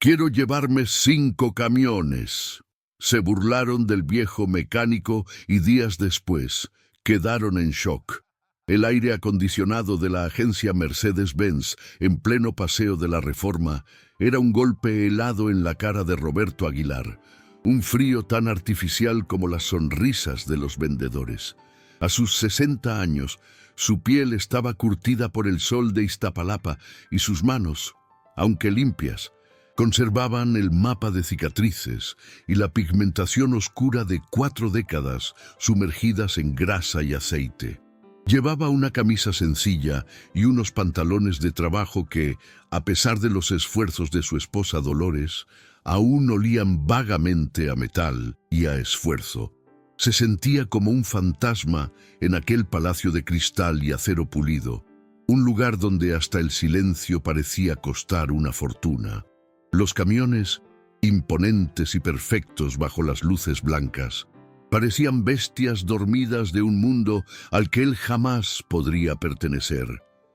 Quiero llevarme 5 camiones. Se burlaron del viejo mecánico y días después quedaron en shock. El aire acondicionado de la agencia Mercedes-Benz, en pleno paseo de la Reforma, era un golpe helado en la cara de Roberto Aguilar, un frío tan artificial como las sonrisas de los vendedores. A sus 60 años, su piel estaba curtida por el sol de Iztapalapa y sus manos, aunque limpias, conservaban el mapa de cicatrices y la pigmentación oscura de 4 décadas sumergidas en grasa y aceite. Llevaba una camisa sencilla y unos pantalones de trabajo que, a pesar de los esfuerzos de su esposa Dolores, aún olían vagamente a metal y a esfuerzo. Se sentía como un fantasma en aquel palacio de cristal y acero pulido, un lugar donde hasta el silencio parecía costar una fortuna. Los camiones, imponentes y perfectos bajo las luces blancas, parecían bestias dormidas de un mundo al que él jamás podría pertenecer.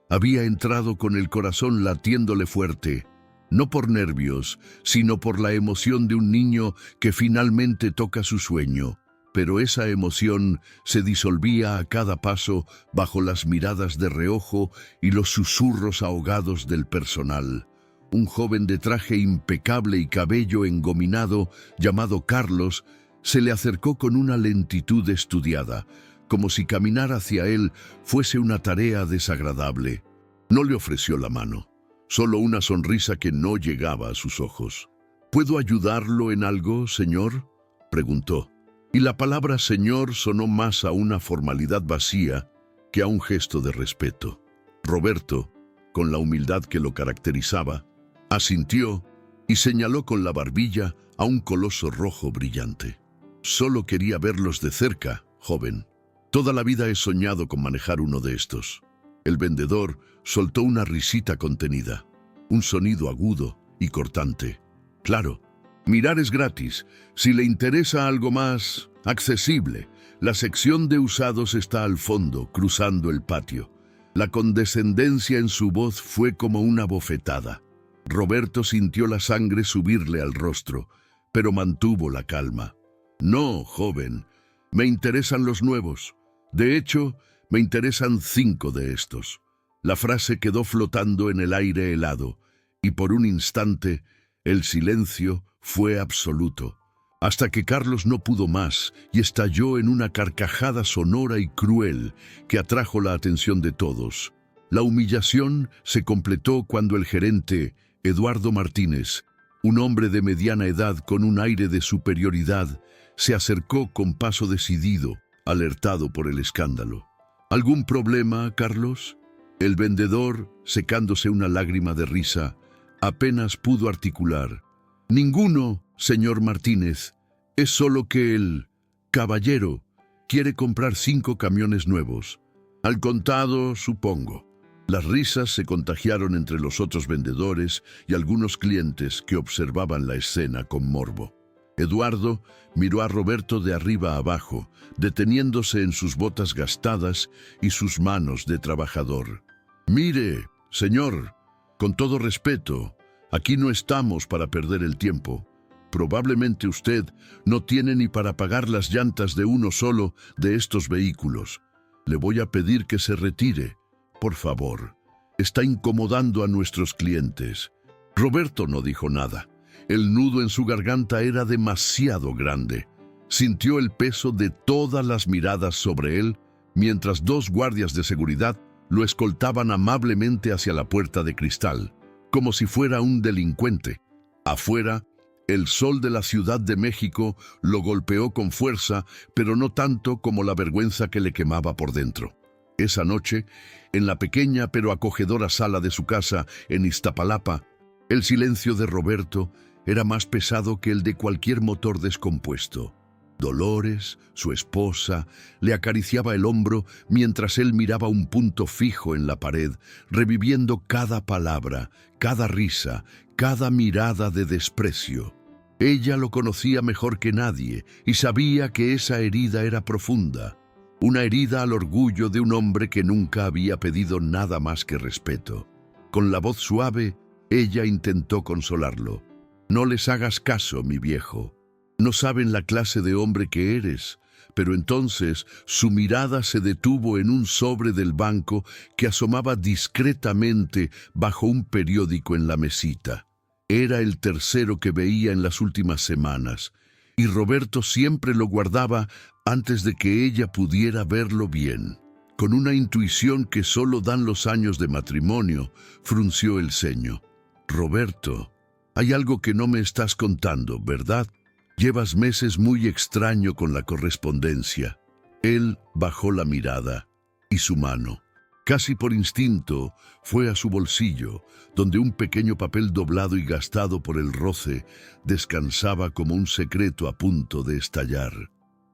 Había entrado con el corazón latiéndole fuerte, no por nervios, sino por la emoción de un niño que finalmente toca su sueño. Pero esa emoción se disolvía a cada paso bajo las miradas de reojo y los susurros ahogados del personal. Un joven de traje impecable y cabello engominado, llamado Carlos, se le acercó con una lentitud estudiada, como si caminar hacia él fuese una tarea desagradable. No le ofreció la mano, solo una sonrisa que no llegaba a sus ojos. ¿Puedo ayudarlo en algo, señor?, preguntó. Y la palabra señor sonó más a una formalidad vacía que a un gesto de respeto. Roberto, con la humildad que lo caracterizaba, asintió y señaló con la barbilla a un coloso rojo brillante. Solo quería verlos de cerca, joven. Toda la vida he soñado con manejar uno de estos. El vendedor soltó una risita contenida, un sonido agudo y cortante. Claro, mirar es gratis. Si le interesa algo más accesible, la sección de usados está al fondo, cruzando el patio. La condescendencia en su voz fue como una bofetada. Roberto sintió la sangre subirle al rostro, pero mantuvo la calma. No, joven, me interesan los nuevos. De hecho, me interesan 5 de estos. La frase quedó flotando en el aire helado, y por un instante el silencio fue absoluto, hasta que Carlos no pudo más y estalló en una carcajada sonora y cruel que atrajo la atención de todos. La humillación se completó cuando el gerente, Eduardo Martínez, un hombre de mediana edad con un aire de superioridad, se acercó con paso decidido, alertado por el escándalo. ¿Algún problema, Carlos? El vendedor, secándose una lágrima de risa, apenas pudo articular. Ninguno, señor Martínez. Es solo que el caballero quiere comprar 5 camiones nuevos. Al contado, supongo. Las risas se contagiaron entre los otros vendedores y algunos clientes que observaban la escena con morbo. Eduardo miró a Roberto de arriba a abajo, deteniéndose en sus botas gastadas y sus manos de trabajador. Mire, señor, con todo respeto, aquí no estamos para perder el tiempo. Probablemente usted no tiene ni para pagar las llantas de uno solo de estos vehículos. Le voy a pedir que se retire. Por favor, está incomodando a nuestros clientes. Roberto no dijo nada. El nudo en su garganta era demasiado grande. Sintió el peso de todas las miradas sobre él, mientras 2 guardias de seguridad lo escoltaban amablemente hacia la puerta de cristal, como si fuera un delincuente. Afuera, el sol de la Ciudad de México lo golpeó con fuerza, pero no tanto como la vergüenza que le quemaba por dentro. Esa noche, en la pequeña pero acogedora sala de su casa en Iztapalapa, el silencio de Roberto era más pesado que el de cualquier motor descompuesto. Dolores, su esposa, le acariciaba el hombro mientras él miraba un punto fijo en la pared, reviviendo cada palabra, cada risa, cada mirada de desprecio. Ella lo conocía mejor que nadie y sabía que esa herida era profunda. Una herida al orgullo de un hombre que nunca había pedido nada más que respeto. Con la voz suave, ella intentó consolarlo. No les hagas caso, mi viejo. No saben la clase de hombre que eres. Pero entonces su mirada se detuvo en un sobre del banco que asomaba discretamente bajo un periódico en la mesita. Era el tercero que veía en las últimas semanas, y Roberto siempre lo guardaba antes de que ella pudiera verlo bien. Con una intuición que solo dan los años de matrimonio, frunció el ceño. Roberto, hay algo que no me estás contando, ¿verdad? Llevas meses muy extraño con la correspondencia. Él bajó la mirada y su mano, casi por instinto, fue a su bolsillo, donde un pequeño papel doblado y gastado por el roce descansaba como un secreto a punto de estallar.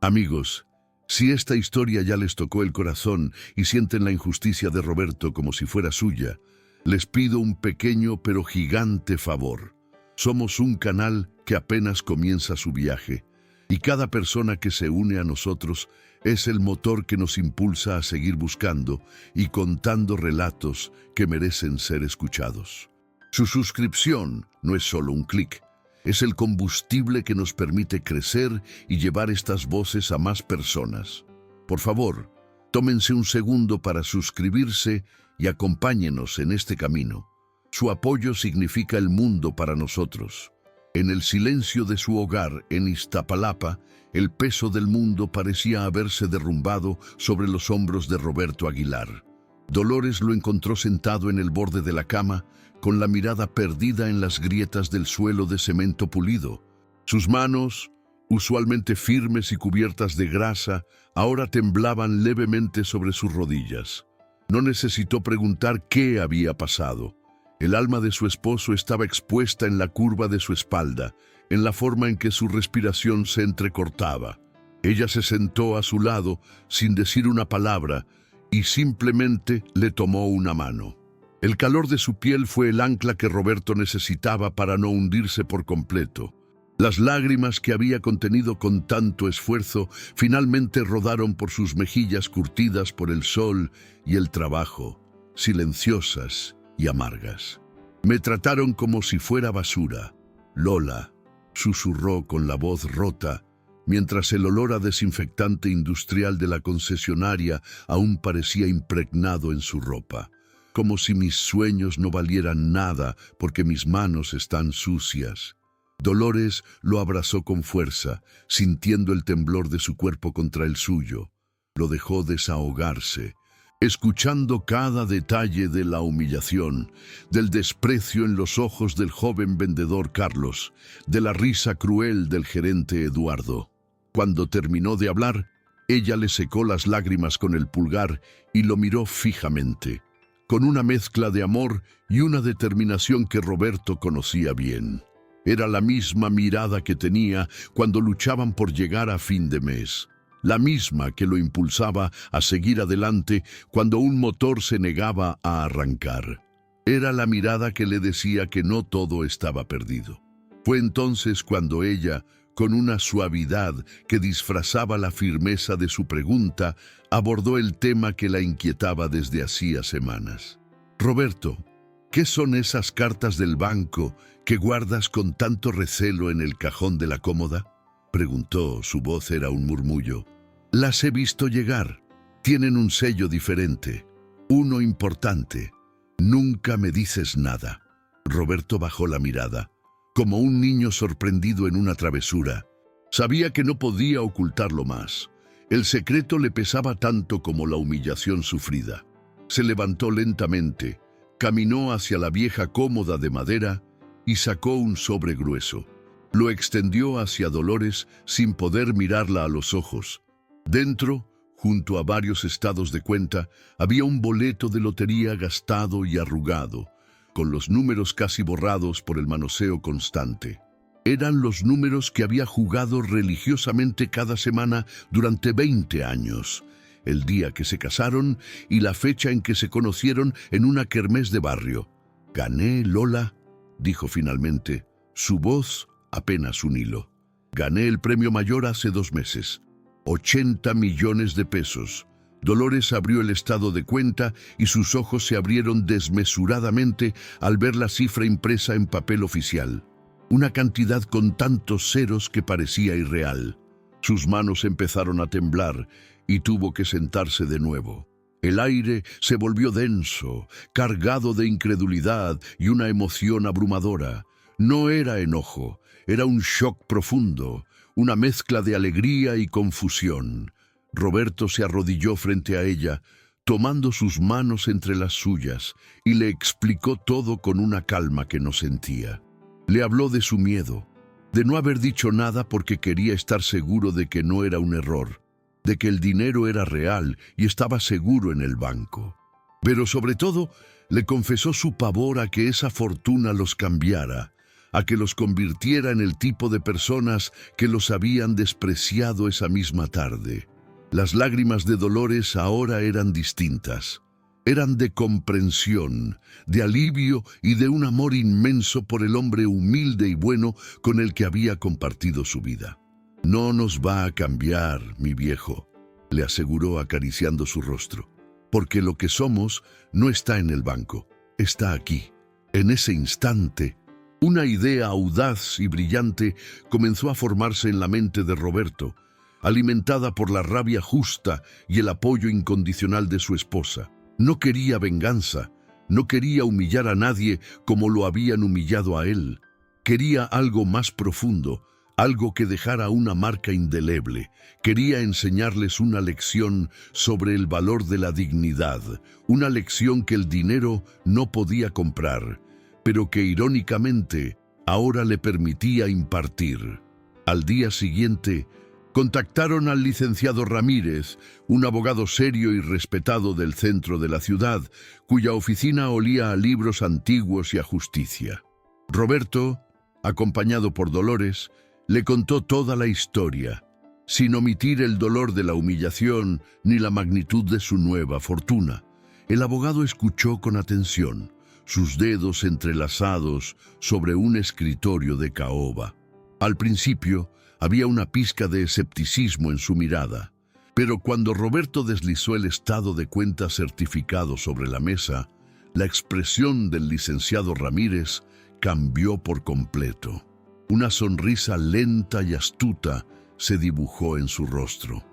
Amigos, si esta historia ya les tocó el corazón y sienten la injusticia de Roberto como si fuera suya, les pido un pequeño pero gigante favor. Somos un canal que apenas comienza su viaje, y cada persona que se une a nosotros es el motor que nos impulsa a seguir buscando y contando relatos que merecen ser escuchados. Su suscripción no es solo un clic, es el combustible que nos permite crecer y llevar estas voces a más personas. Por favor, tómense un segundo para suscribirse y acompáñenos en este camino. Su apoyo significa el mundo para nosotros. En el silencio de su hogar en Iztapalapa, el peso del mundo parecía haberse derrumbado sobre los hombros de Roberto Aguilar. Dolores lo encontró sentado en el borde de la cama, con la mirada perdida en las grietas del suelo de cemento pulido. Sus manos, usualmente firmes y cubiertas de grasa, ahora temblaban levemente sobre sus rodillas. No necesitó preguntar qué había pasado. El alma de su esposo estaba expuesta en la curva de su espalda, en la forma en que su respiración se entrecortaba. Ella se sentó a su lado sin decir una palabra y simplemente le tomó una mano. El calor de su piel fue el ancla que Roberto necesitaba para no hundirse por completo. Las lágrimas que había contenido con tanto esfuerzo finalmente rodaron por sus mejillas curtidas por el sol y el trabajo, silenciosas y amargas. Me trataron como si fuera basura. Lola, susurró con la voz rota, mientras el olor a desinfectante industrial de la concesionaria aún parecía impregnado en su ropa. Como si mis sueños no valieran nada porque mis manos están sucias. Dolores lo abrazó con fuerza, sintiendo el temblor de su cuerpo contra el suyo. Lo dejó desahogarse, escuchando cada detalle de la humillación, del desprecio en los ojos del joven vendedor Carlos, de la risa cruel del gerente Eduardo. Cuando terminó de hablar, ella le secó las lágrimas con el pulgar y lo miró fijamente, con una mezcla de amor y una determinación que Roberto conocía bien. Era la misma mirada que tenía cuando luchaban por llegar a fin de mes. La misma que lo impulsaba a seguir adelante cuando un motor se negaba a arrancar. Era la mirada que le decía que no todo estaba perdido. Fue entonces cuando ella, con una suavidad que disfrazaba la firmeza de su pregunta, abordó el tema que la inquietaba desde hacía semanas. Roberto, ¿qué son esas cartas del banco que guardas con tanto recelo en el cajón de la cómoda? Preguntó, su voz era un murmullo. Las he visto llegar. Tienen un sello diferente, uno importante. Nunca me dices nada. Roberto bajó la mirada, como un niño sorprendido en una travesura. Sabía que no podía ocultarlo más. El secreto le pesaba tanto como la humillación sufrida. Se levantó lentamente, caminó hacia la vieja cómoda de madera y sacó un sobre grueso. Lo extendió hacia Dolores sin poder mirarla a los ojos. Dentro, junto a varios estados de cuenta, había un boleto de lotería gastado y arrugado, con los números casi borrados por el manoseo constante. Eran los números que había jugado religiosamente cada semana durante 20 años, el día que se casaron y la fecha en que se conocieron en una kermés de barrio. «Gané, Lola», dijo finalmente, su voz apenas un hilo. «Gané el premio mayor hace 2 meses. 80 millones de pesos. Dolores abrió el estado de cuenta y sus ojos se abrieron desmesuradamente al ver la cifra impresa en papel oficial. una cantidad con tantos ceros que parecía irreal. Sus manos empezaron a temblar y tuvo que sentarse de nuevo. El aire se volvió denso, cargado de incredulidad y una emoción abrumadora. No era enojo, era un shock profundo, una mezcla de alegría y confusión. Roberto se arrodilló frente a ella, tomando sus manos entre las suyas, y le explicó todo con una calma que no sentía. Le habló de su miedo, de no haber dicho nada porque quería estar seguro de que no era un error, de que el dinero era real y estaba seguro en el banco. Pero sobre todo, le confesó su pavor a que esa fortuna los cambiara, a que los convirtiera en el tipo de personas que los habían despreciado esa misma tarde. Las lágrimas de Dolores ahora eran distintas. Eran de comprensión, de alivio y de un amor inmenso por el hombre humilde y bueno con el que había compartido su vida. «No nos va a cambiar, mi viejo», le aseguró acariciando su rostro, «porque lo que somos no está en el banco, está aquí». En ese instante, una idea audaz y brillante comenzó a formarse en la mente de Roberto, alimentada por la rabia justa y el apoyo incondicional de su esposa. No quería venganza, no quería humillar a nadie como lo habían humillado a él. Quería algo más profundo, algo que dejara una marca indeleble. Quería enseñarles una lección sobre el valor de la dignidad, una lección que el dinero no podía comprar, pero que irónicamente ahora le permitía impartir. Al día siguiente, contactaron al licenciado Ramírez, un abogado serio y respetado del centro de la ciudad, cuya oficina olía a libros antiguos y a justicia. Roberto, acompañado por Dolores, le contó toda la historia, sin omitir el dolor de la humillación ni la magnitud de su nueva fortuna. El abogado escuchó con atención, sus dedos entrelazados sobre un escritorio de caoba. Al principio, había una pizca de escepticismo en su mirada, pero cuando Roberto deslizó el estado de cuenta certificado sobre la mesa, la expresión del licenciado Ramírez cambió por completo. Una sonrisa lenta y astuta se dibujó en su rostro.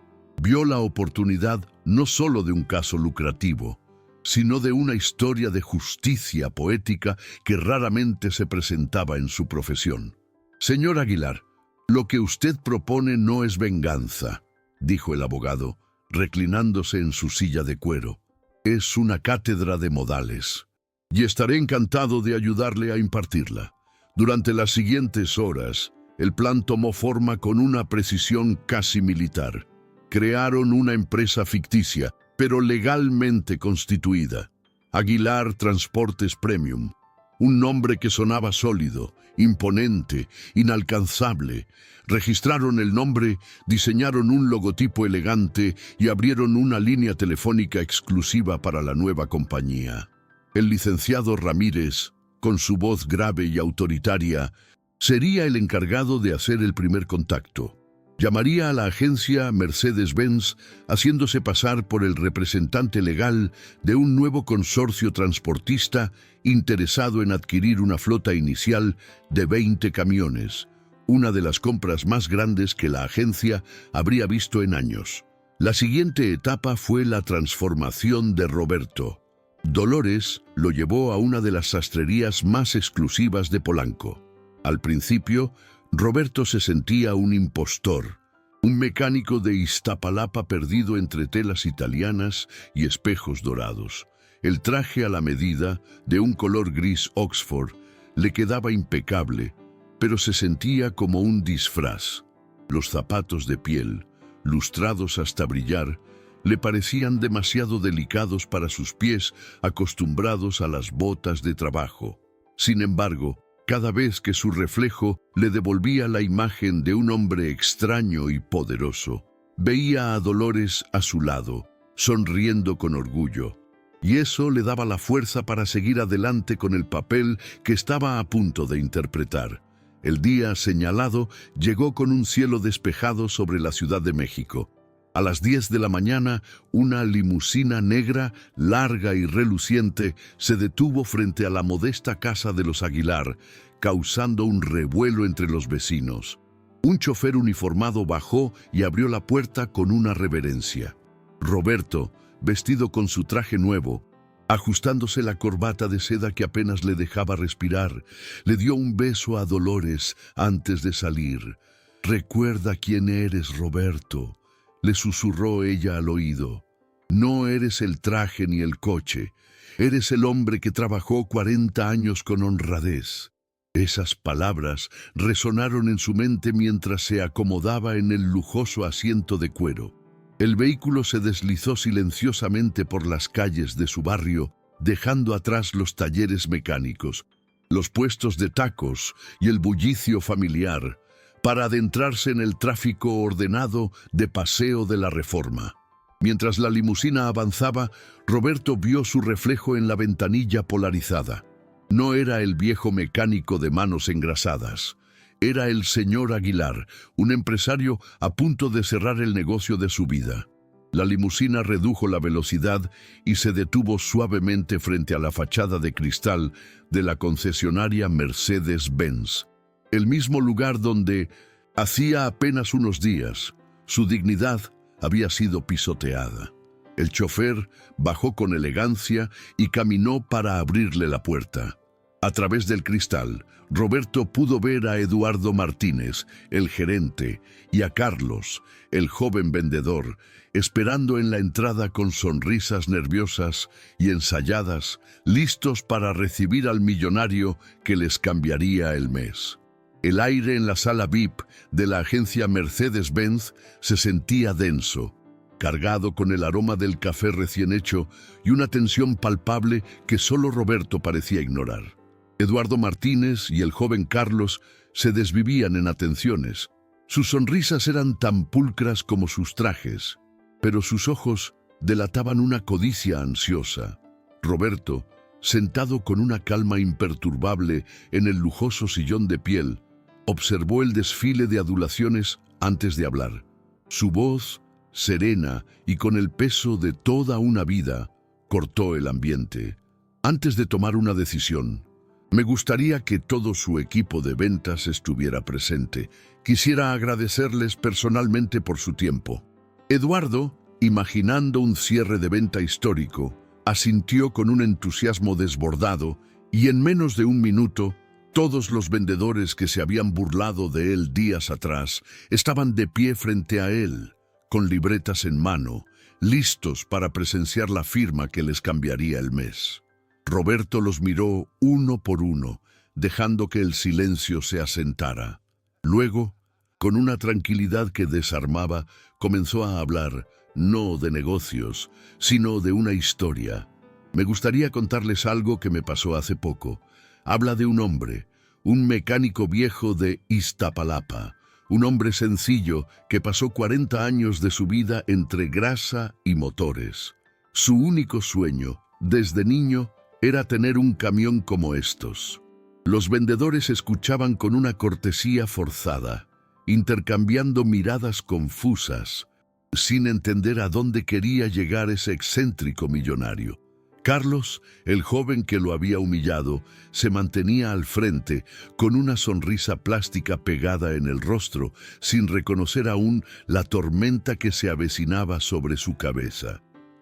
Vio la oportunidad no solo de un caso lucrativo, sino de una historia de justicia poética que raramente se presentaba en su profesión. «Señor Aguilar, lo que usted propone no es venganza», dijo el abogado, reclinándose en su silla de cuero. «Es una cátedra de modales, y estaré encantado de ayudarle a impartirla». Durante las siguientes horas, el plan tomó forma con una precisión casi militar. Crearon una empresa ficticia, pero legalmente constituida, Aguilar Transportes Premium, un nombre que sonaba sólido, imponente, inalcanzable. Registraron el nombre, diseñaron un logotipo elegante y abrieron una línea telefónica exclusiva para la nueva compañía. El licenciado Ramírez, con su voz grave y autoritaria, sería el encargado de hacer el primer contacto. Llamaría a la agencia Mercedes-Benz, haciéndose pasar por el representante legal de un nuevo consorcio transportista interesado en adquirir una flota inicial de 20 camiones, una de las compras más grandes que la agencia habría visto en años. La siguiente etapa fue la transformación de Roberto. Dolores lo llevó a una de las sastrerías más exclusivas de Polanco. Al principio, Roberto se sentía un impostor, un mecánico de Iztapalapa perdido entre telas italianas y espejos dorados. El traje a la medida, de un color gris Oxford, le quedaba impecable, pero se sentía como un disfraz. Los zapatos de piel, lustrados hasta brillar, le parecían demasiado delicados para sus pies acostumbrados a las botas de trabajo. Sin embargo, cada vez que su reflejo le devolvía la imagen de un hombre extraño y poderoso, veía a Dolores a su lado, sonriendo con orgullo, y eso le daba la fuerza para seguir adelante con el papel que estaba a punto de interpretar. El día señalado llegó con un cielo despejado sobre la Ciudad de México. A las 10 de la mañana, una limusina negra, larga y reluciente, se detuvo frente a la modesta casa de los Aguilar, causando un revuelo entre los vecinos. Un chofer uniformado bajó y abrió la puerta con una reverencia. Roberto, vestido con su traje nuevo, ajustándose la corbata de seda que apenas le dejaba respirar, le dio un beso a Dolores antes de salir. «Recuerda quién eres, Roberto», le susurró ella al oído. «No eres el traje ni el coche, eres el hombre que trabajó 40 años con honradez». Esas palabras resonaron en su mente mientras se acomodaba en el lujoso asiento de cuero. El vehículo se deslizó silenciosamente por las calles de su barrio, dejando atrás los talleres mecánicos, los puestos de tacos y el bullicio familiar, para adentrarse en el tráfico ordenado de Paseo de la Reforma. Mientras la limusina avanzaba, Roberto vio su reflejo en la ventanilla polarizada. No era el viejo mecánico de manos engrasadas. Era el señor Aguilar, un empresario a punto de cerrar el negocio de su vida. La limusina redujo la velocidad y se detuvo suavemente frente a la fachada de cristal de la concesionaria Mercedes-Benz. El mismo lugar donde, hacía apenas unos días, su dignidad había sido pisoteada. El chofer bajó con elegancia y caminó para abrirle la puerta. A través del cristal, Roberto pudo ver a Eduardo Martínez, el gerente, y a Carlos, el joven vendedor, esperando en la entrada con sonrisas nerviosas y ensayadas, listos para recibir al millonario que les cambiaría el mes. El aire en la sala VIP de la agencia Mercedes-Benz se sentía denso, cargado con el aroma del café recién hecho y una tensión palpable que solo Roberto parecía ignorar. Eduardo Martínez y el joven Carlos se desvivían en atenciones. Sus sonrisas eran tan pulcras como sus trajes, pero sus ojos delataban una codicia ansiosa. Roberto, sentado con una calma imperturbable en el lujoso sillón de piel, observó el desfile de adulaciones antes de hablar. Su voz, serena y con el peso de toda una vida, cortó el ambiente. Antes de tomar una decisión, me gustaría que todo su equipo de ventas estuviera presente. Quisiera agradecerles personalmente por su tiempo. Eduardo, imaginando un cierre de venta histórico, asintió con un entusiasmo desbordado y en menos de un minuto, todos los vendedores que se habían burlado de él días atrás estaban de pie frente a él, con libretas en mano, listos para presenciar la firma que les cambiaría el mes. Roberto los miró uno por uno, dejando que el silencio se asentara. Luego, con una tranquilidad que desarmaba, comenzó a hablar, no de negocios, sino de una historia. Me gustaría contarles algo que me pasó hace poco. Habla de un hombre, un mecánico viejo de Iztapalapa, un hombre sencillo que pasó 40 años de su vida entre grasa y motores. Su único sueño, desde niño, era tener un camión como estos. Los vendedores escuchaban con una cortesía forzada, intercambiando miradas confusas, sin entender a dónde quería llegar ese excéntrico millonario. Carlos, el joven que lo había humillado, se mantenía al frente, con una sonrisa plástica pegada en el rostro, sin reconocer aún la tormenta que se avecinaba sobre su cabeza.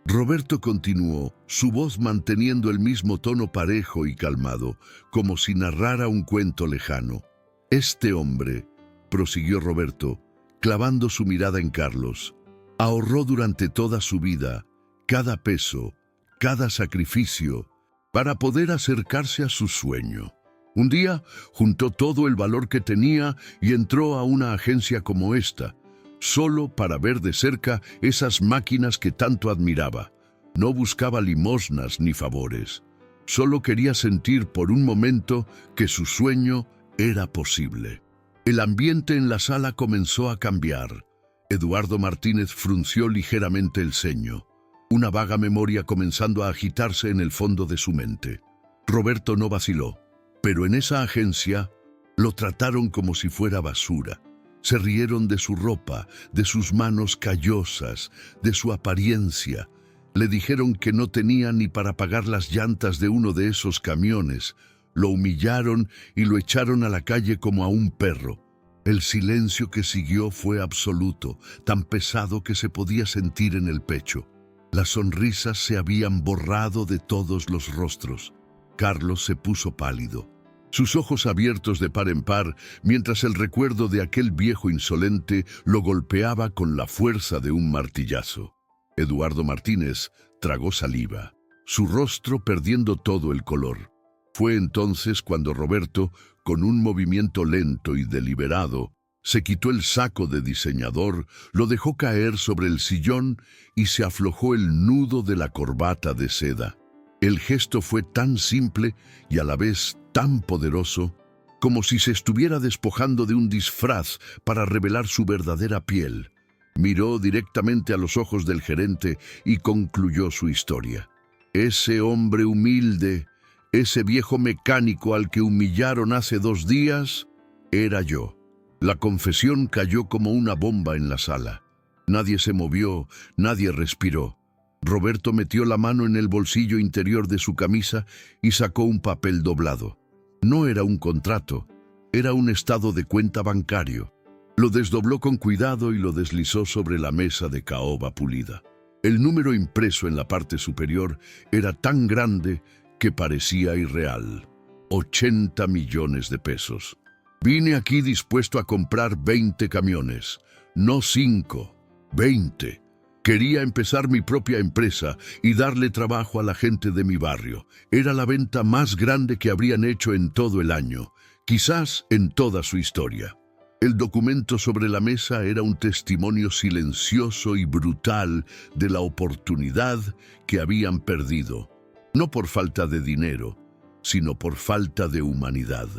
Roberto continuó, su voz manteniendo el mismo tono parejo y calmado, como si narrara un cuento lejano. Este hombre, prosiguió Roberto, clavando su mirada en Carlos, ahorró durante toda su vida, cada peso, cada sacrificio, para poder acercarse a su sueño. Un día juntó todo el valor que tenía y entró a una agencia como esta, solo para ver de cerca esas máquinas que tanto admiraba. No buscaba limosnas ni favores. Solo quería sentir por un momento que su sueño era posible. El ambiente en la sala comenzó a cambiar. Eduardo Martínez frunció ligeramente el ceño, una vaga memoria comenzando a agitarse en el fondo de su mente. Roberto no vaciló, pero en esa agencia lo trataron como si fuera basura. Se rieron de su ropa, de sus manos callosas, de su apariencia. Le dijeron que no tenía ni para pagar las llantas de uno de esos camiones, Lo humillaron y lo echaron a la calle como a un perro. El silencio que siguió fue absoluto, tan pesado que se podía sentir en el pecho. Las sonrisas se habían borrado de todos los rostros. Carlos se puso pálido, sus ojos abiertos de par en par, mientras el recuerdo de aquel viejo insolente lo golpeaba con la fuerza de un martillazo. Eduardo Martínez tragó saliva, su rostro perdiendo todo el color. Fue entonces cuando Roberto, con un movimiento lento y deliberado, se quitó el saco de diseñador, lo dejó caer sobre el sillón y se aflojó el nudo de la corbata de seda. El gesto fue tan simple y a la vez tan poderoso, como si se estuviera despojando de un disfraz para revelar su verdadera piel. Miró directamente a los ojos del gerente y concluyó su historia. Ese hombre humilde, ese viejo mecánico al que humillaron hace 2 días, era yo. La confesión cayó como una bomba en la sala. Nadie se movió, nadie respiró. Roberto metió la mano en el bolsillo interior de su camisa y sacó un papel doblado. No era un contrato, era un estado de cuenta bancario. Lo desdobló con cuidado y lo deslizó sobre la mesa de caoba pulida. El número impreso en la parte superior era tan grande que parecía irreal. 80 millones de pesos. Vine aquí dispuesto a comprar 20 camiones, no 5, 20. Quería empezar mi propia empresa y darle trabajo a la gente de mi barrio. Era la venta más grande que habrían hecho en todo el año, quizás en toda su historia. El documento sobre la mesa era un testimonio silencioso y brutal de la oportunidad que habían perdido, no por falta de dinero, sino por falta de humanidad.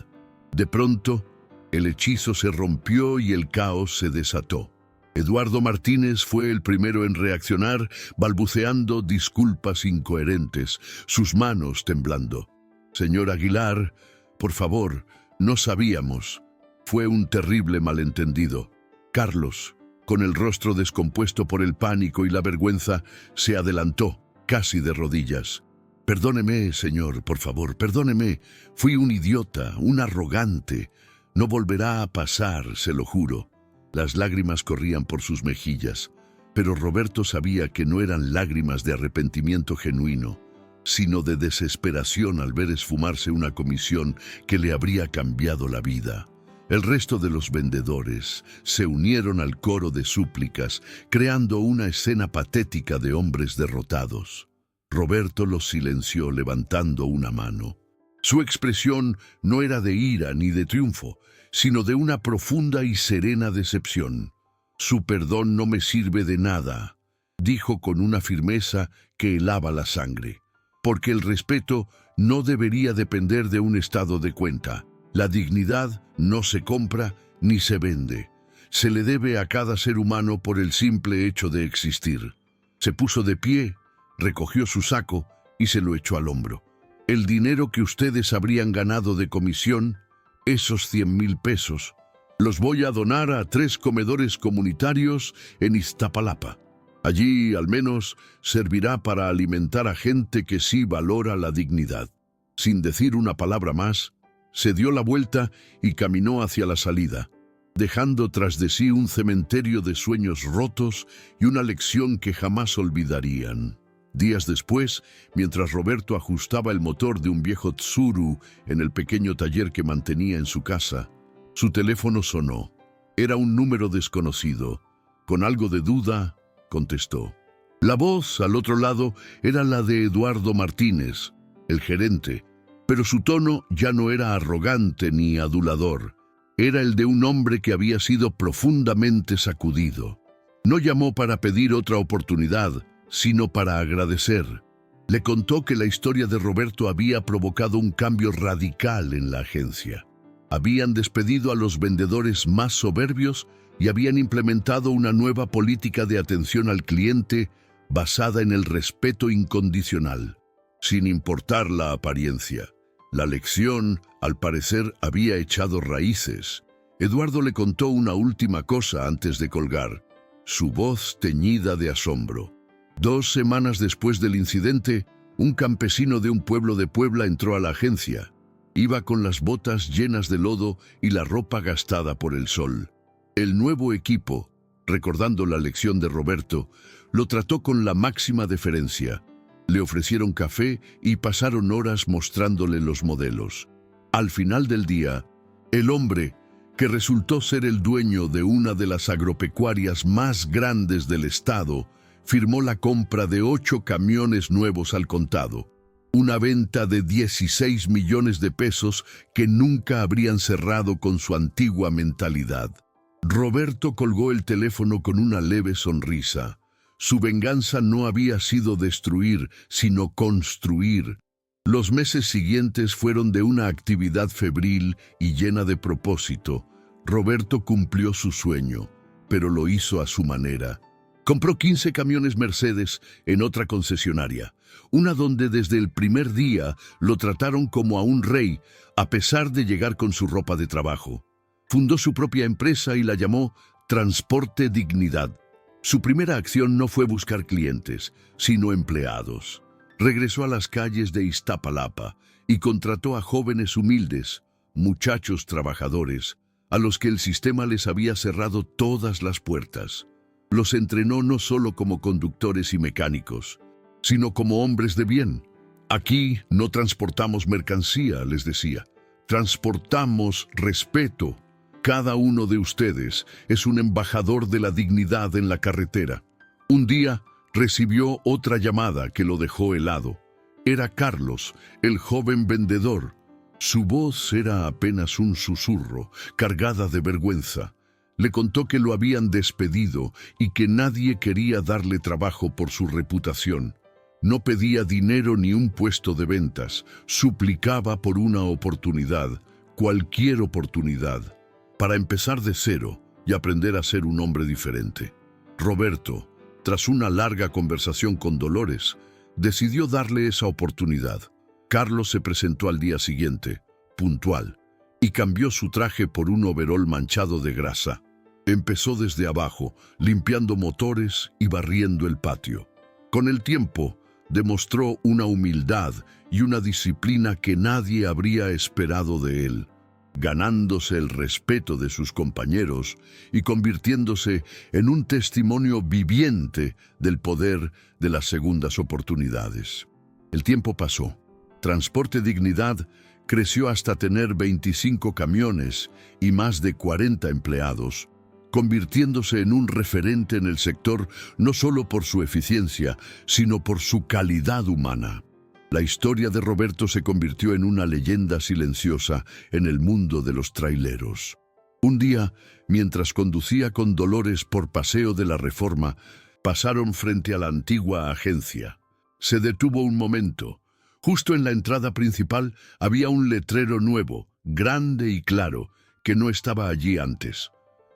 De pronto, el hechizo se rompió y el caos se desató. Eduardo Martínez fue el primero en reaccionar, balbuceando disculpas incoherentes, sus manos temblando. «Señor Aguilar, por favor, no sabíamos. Fue un terrible malentendido». Carlos, con el rostro descompuesto por el pánico y la vergüenza, se adelantó, casi de rodillas. «Perdóneme, señor, por favor, perdóneme. Fui un idiota, un arrogante. No volverá a pasar, se lo juro». Las lágrimas corrían por sus mejillas, pero Roberto sabía que no eran lágrimas de arrepentimiento genuino, sino de desesperación al ver esfumarse una comisión que le habría cambiado la vida. El resto de los vendedores se unieron al coro de súplicas, creando una escena patética de hombres derrotados. Roberto los silenció levantando una mano. Su expresión no era de ira ni de triunfo, sino de una profunda y serena decepción. «Su perdón no me sirve de nada», dijo con una firmeza que helaba la sangre, «porque el respeto no debería depender de un estado de cuenta. La dignidad no se compra ni se vende. Se le debe a cada ser humano por el simple hecho de existir». Se puso de pie, recogió su saco y se lo echó al hombro. «El dinero que ustedes habrían ganado de comisión, esos 100,000 pesos, los voy a donar a 3 comedores comunitarios en Iztapalapa. Allí, al menos, servirá para alimentar a gente que sí valora la dignidad». Sin decir una palabra más, se dio la vuelta y caminó hacia la salida, dejando tras de sí un cementerio de sueños rotos y una lección que jamás olvidarían. Días después, mientras Roberto ajustaba el motor de un viejo Tsuru en el pequeño taller que mantenía en su casa, su teléfono sonó. Era un número desconocido. Con algo de duda, contestó. La voz al otro lado era la de Eduardo Martínez, el gerente, pero su tono ya no era arrogante ni adulador. Era el de un hombre que había sido profundamente sacudido. No llamó para pedir otra oportunidad, sino para agradecer. Le contó que la historia de Roberto había provocado un cambio radical en la agencia. Habían despedido a los vendedores más soberbios y habían implementado una nueva política de atención al cliente basada en el respeto incondicional, sin importar la apariencia. La lección, al parecer, había echado raíces. Eduardo le contó una última cosa antes de colgar, su voz teñida de asombro. 2 semanas después del incidente, un campesino de un pueblo de Puebla entró a la agencia Iba con las botas llenas de lodo y la ropa gastada por el sol. El nuevo equipo, recordando la lección de Roberto, lo trató con la máxima deferencia. Le ofrecieron café y pasaron horas mostrándole los modelos. Al final del día, el hombre, que resultó ser el dueño de una de las agropecuarias más grandes del estado, firmó la compra de 8 camiones nuevos al contado. Una venta de 16 millones de pesos que nunca habrían cerrado con su antigua mentalidad. Roberto colgó el teléfono con una leve sonrisa. Su venganza no había sido destruir, sino construir. Los meses siguientes fueron de una actividad febril y llena de propósito. Roberto cumplió su sueño, pero lo hizo a su manera. Compró 15 camiones Mercedes en otra concesionaria, una donde desde el primer día lo trataron como a un rey, a pesar de llegar con su ropa de trabajo. Fundó su propia empresa y la llamó Transporte Dignidad. Su primera acción no fue buscar clientes, sino empleados. Regresó a las calles de Iztapalapa y contrató a jóvenes humildes, muchachos trabajadores, a los que el sistema les había cerrado todas las puertas. Los entrenó no solo como conductores y mecánicos, sino como hombres de bien. Aquí no transportamos mercancía, les decía. Transportamos respeto. Cada uno de ustedes es un embajador de la dignidad en la carretera. Un día recibió otra llamada que lo dejó helado. Era Carlos, el joven vendedor. Su voz era apenas un susurro, cargada de vergüenza. Le contó que lo habían despedido y que nadie quería darle trabajo por su reputación. No pedía dinero ni un puesto de ventas, suplicaba por una oportunidad, cualquier oportunidad, para empezar de cero y aprender a ser un hombre diferente. Roberto, tras una larga conversación con Dolores, decidió darle esa oportunidad. Carlos se presentó al día siguiente, puntual, y cambió su traje por un overol manchado de grasa. Empezó desde abajo, limpiando motores y barriendo el patio. Con el tiempo, demostró una humildad y una disciplina que nadie habría esperado de él, ganándose el respeto de sus compañeros y convirtiéndose en un testimonio viviente del poder de las segundas oportunidades. El tiempo pasó. Transporte Dignidad creció hasta tener 25 camiones y más de 40 empleados, convirtiéndose en un referente en el sector no solo por su eficiencia, sino por su calidad humana. La historia de Roberto se convirtió en una leyenda silenciosa en el mundo de los traileros. Un día, mientras conducía con Dolores por Paseo de la Reforma, pasaron frente a la antigua agencia. Se detuvo un momento. Justo en la entrada principal había un letrero nuevo, grande y claro, que no estaba allí antes.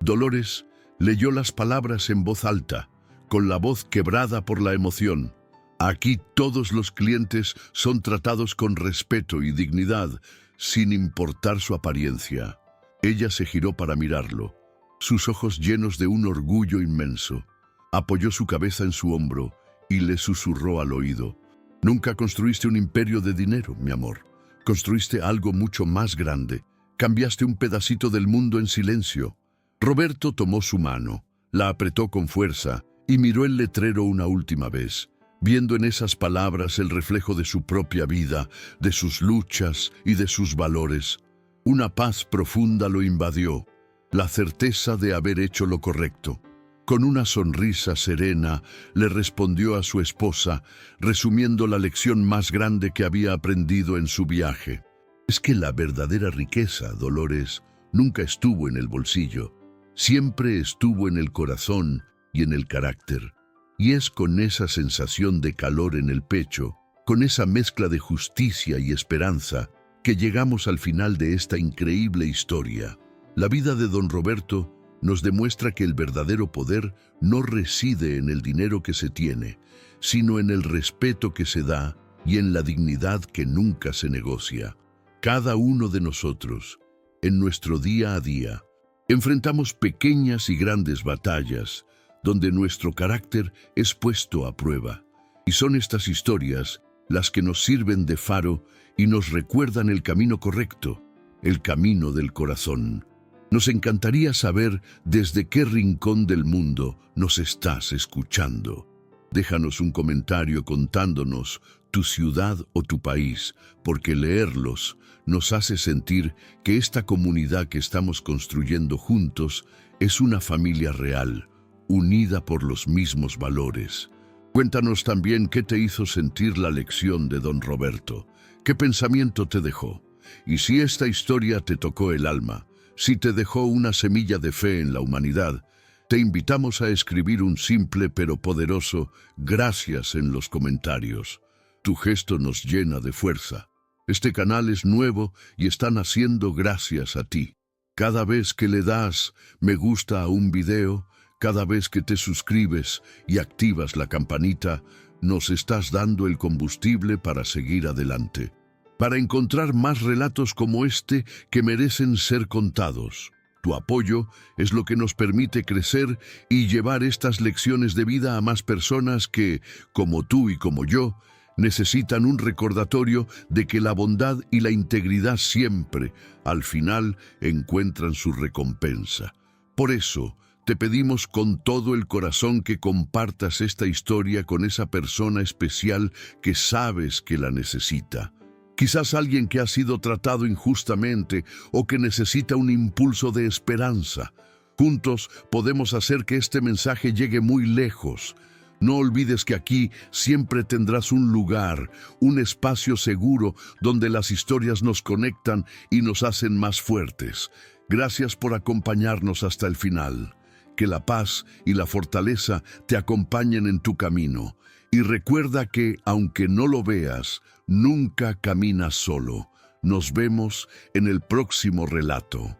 Dolores leyó las palabras en voz alta, con la voz quebrada por la emoción. Aquí todos los clientes son tratados con respeto y dignidad, sin importar su apariencia. Ella se giró para mirarlo, sus ojos llenos de un orgullo inmenso. Apoyó su cabeza en su hombro y le susurró al oído: «Nunca construiste un imperio de dinero, mi amor. Construiste algo mucho más grande. Cambiaste un pedacito del mundo en silencio». Roberto tomó su mano, la apretó con fuerza y miró el letrero una última vez, viendo en esas palabras el reflejo de su propia vida, de sus luchas y de sus valores. Una paz profunda lo invadió, la certeza de haber hecho lo correcto. Con una sonrisa serena, le respondió a su esposa, resumiendo la lección más grande que había aprendido en su viaje. Es que la verdadera riqueza, Dolores, nunca estuvo en el bolsillo. Siempre estuvo en el corazón y en el carácter. Y es con esa sensación de calor en el pecho, con esa mezcla de justicia y esperanza, que llegamos al final de esta increíble historia. La vida de don Roberto nos demuestra que el verdadero poder no reside en el dinero que se tiene, sino en el respeto que se da y en la dignidad que nunca se negocia. Cada uno de nosotros, en nuestro día a día, enfrentamos pequeñas y grandes batallas donde nuestro carácter es puesto a prueba. Y son estas historias las que nos sirven de faro y nos recuerdan el camino correcto, el camino del corazón. Nos encantaría saber desde qué rincón del mundo nos estás escuchando. Déjanos un comentario contándonos tu ciudad o tu país, porque leerlos nos hace sentir que esta comunidad que estamos construyendo juntos es una familia real, unida por los mismos valores. Cuéntanos también qué te hizo sentir la lección de Don Roberto, qué pensamiento te dejó, y si esta historia te tocó el alma, si te dejó una semilla de fe en la humanidad, te invitamos a escribir un simple pero poderoso gracias en los comentarios. Tu gesto nos llena de fuerza. Este canal es nuevo y está naciendo gracias a ti. Cada vez que le das me gusta a un video, cada vez que te suscribes y activas la campanita, nos estás dando el combustible para seguir adelante, para encontrar más relatos como este que merecen ser contados. Tu apoyo es lo que nos permite crecer y llevar estas lecciones de vida a más personas que, como tú y como yo, necesitan un recordatorio de que la bondad y la integridad siempre, al final, encuentran su recompensa. Por eso, te pedimos con todo el corazón que compartas esta historia con esa persona especial que sabes que la necesita. Quizás alguien que ha sido tratado injustamente o que necesita un impulso de esperanza. Juntos podemos hacer que este mensaje llegue muy lejos. No olvides que aquí siempre tendrás un lugar, un espacio seguro donde las historias nos conectan y nos hacen más fuertes. Gracias por acompañarnos hasta el final. Que la paz y la fortaleza te acompañen en tu camino. Y recuerda que, aunque no lo veas, nunca caminas solo. Nos vemos en el próximo relato.